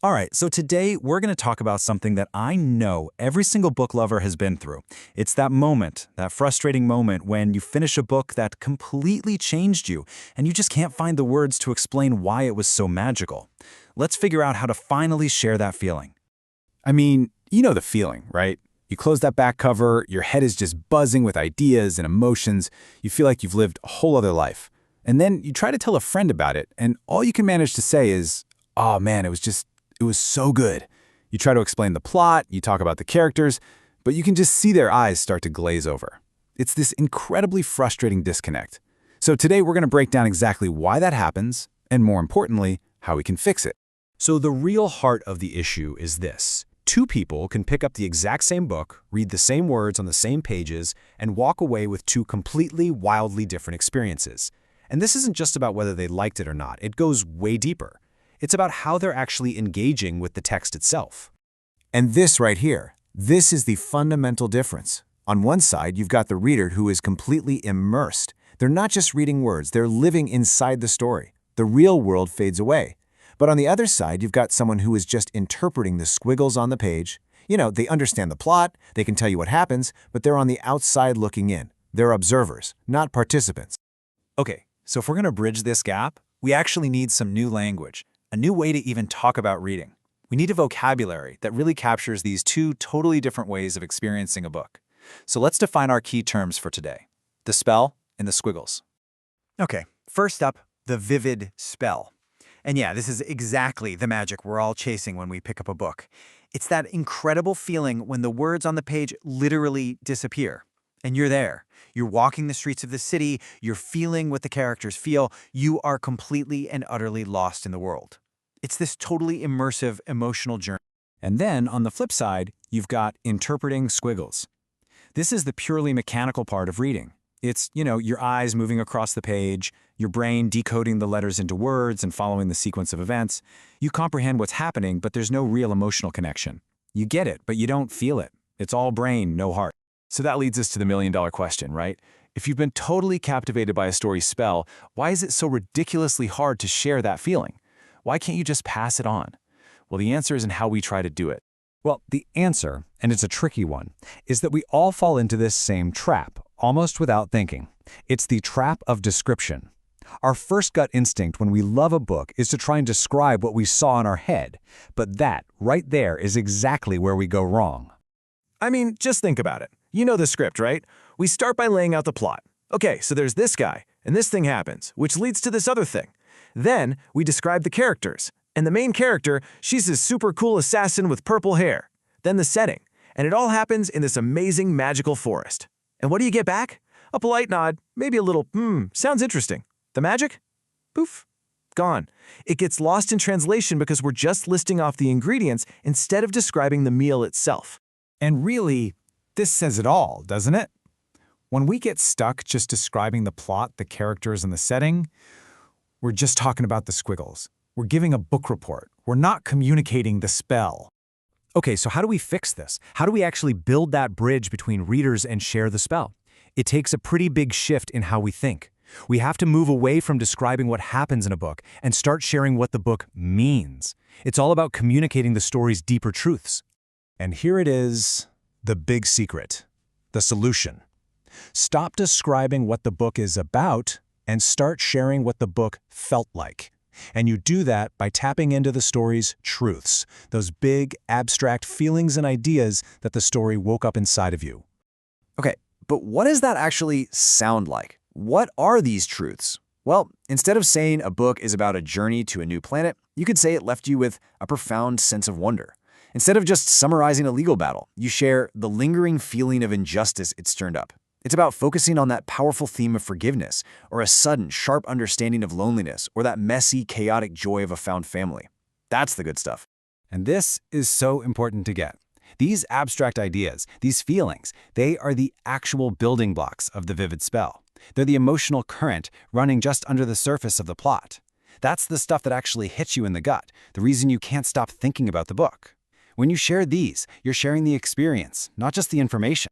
All right, so today we're going to talk about something that I know every single book lover has been through. It's that moment, that frustrating moment when you finish a book that completely changed you and you just can't find the words to explain why it was so magical. Let's figure out how to finally share that feeling. I mean, you know the feeling, right? You close that back cover, your head is just buzzing with ideas and emotions. You feel like you've lived a whole other life. And then you try to tell a friend about it, and all you can manage to say is, "Oh man, it was so good." You try to explain the plot, you talk about the characters, but you can just see their eyes start to glaze over. It's this incredibly frustrating disconnect. So today we're going to break down exactly why that happens, and more importantly, how we can fix it. So the real heart of the issue is this. Two people can pick up the exact same book, read the same words on the same pages, and walk away with two completely, wildly different experiences. And this isn't just about whether they liked it or not. It goes way deeper. It's about how they're actually engaging with the text itself. And this right here, this is the fundamental difference. On one side, you've got the reader who is completely immersed. They're not just reading words, they're living inside the story. The real world fades away. But on the other side, you've got someone who is just interpreting the squiggles on the page. You know, they understand the plot, they can tell you what happens, but they're on the outside looking in. They're observers, not participants. Okay, so if we're going to bridge this gap, we actually need some new language, a new way to even talk about reading. We need a vocabulary that really captures these two totally different ways of experiencing a book. So let's define our key terms for today: the spell and the squiggles. Okay, first up, the vivid spell. And yeah, this is exactly the magic we're all chasing when we pick up a book. It's that incredible feeling when the words on the page literally disappear. And you're there. You're walking the streets of the city, you're feeling what the characters feel, you are completely and utterly lost in the world. It's this totally immersive emotional journey. And then, on the flip side, you've got interpreting squiggles. This is the purely mechanical part of reading. It's, your eyes moving across the page, your brain decoding the letters into words and following the sequence of events. You comprehend what's happening, but there's no real emotional connection. You get it, but you don't feel it. It's all brain, no heart. So that leads us to the million-dollar question, right? If you've been totally captivated by a story's spell, why is it so ridiculously hard to share that feeling? Why can't you just pass it on? Well, the answer is in how we try to do it. Well, the answer, and it's a tricky one, is that we all fall into this same trap, almost without thinking. It's the trap of description. Our first gut instinct when we love a book is to try and describe what we saw in our head, but that, right there, is exactly where we go wrong. I mean, just think about it. You know the script, right? We start by laying out the plot. Okay, so there's this guy, and this thing happens, which leads to this other thing. Then, we describe the characters. And the main character, she's this super cool assassin with purple hair. Then the setting. And it all happens in this amazing magical forest. And what do you get back? A polite nod, maybe a little, sounds interesting. The magic? Poof. Gone. It gets lost in translation because we're just listing off the ingredients instead of describing the meal itself. And really, this says it all, doesn't it? When we get stuck just describing the plot, the characters, and the setting, we're just talking about the squiggles. We're giving a book report. We're not communicating the spell. Okay, so how do we fix this? How do we actually build that bridge between readers and share the spell? It takes a pretty big shift in how we think. We have to move away from describing what happens in a book and start sharing what the book means. It's all about communicating the story's deeper truths. And here it is, the big secret, the solution. Stop describing what the book is about and start sharing what the book felt like. And you do that by tapping into the story's truths, those big, abstract feelings and ideas that the story woke up inside of you. Okay, but what does that actually sound like? What are these truths? Well, instead of saying a book is about a journey to a new planet, you could say it left you with a profound sense of wonder. Instead of just summarizing a legal battle, you share the lingering feeling of injustice it stirred up. It's about focusing on that powerful theme of forgiveness, or a sudden, sharp understanding of loneliness, or that messy, chaotic joy of a found family. That's the good stuff. And this is so important to get. These abstract ideas, these feelings, they are the actual building blocks of the vivid spell. They're the emotional current running just under the surface of the plot. That's the stuff that actually hits you in the gut, the reason you can't stop thinking about the book. When you share these, you're sharing the experience, not just the information.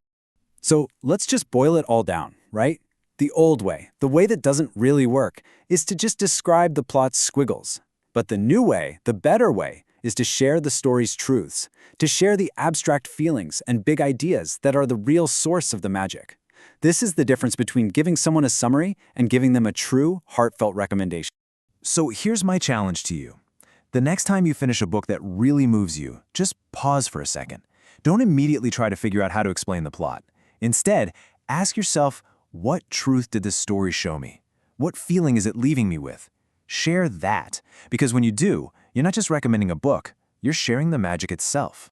So let's just boil it all down, right? The old way, the way that doesn't really work, is to just describe the plot's squiggles. But the new way, the better way, is to share the story's truths, to share the abstract feelings and big ideas that are the real source of the magic. This is the difference between giving someone a summary and giving them a true, heartfelt recommendation. So here's my challenge to you. The next time you finish a book that really moves you, just pause for a second. Don't immediately try to figure out how to explain the plot. Instead, ask yourself, what truth did this story show me? What feeling is it leaving me with? Share that, because when you do, you're not just recommending a book, you're sharing the magic itself.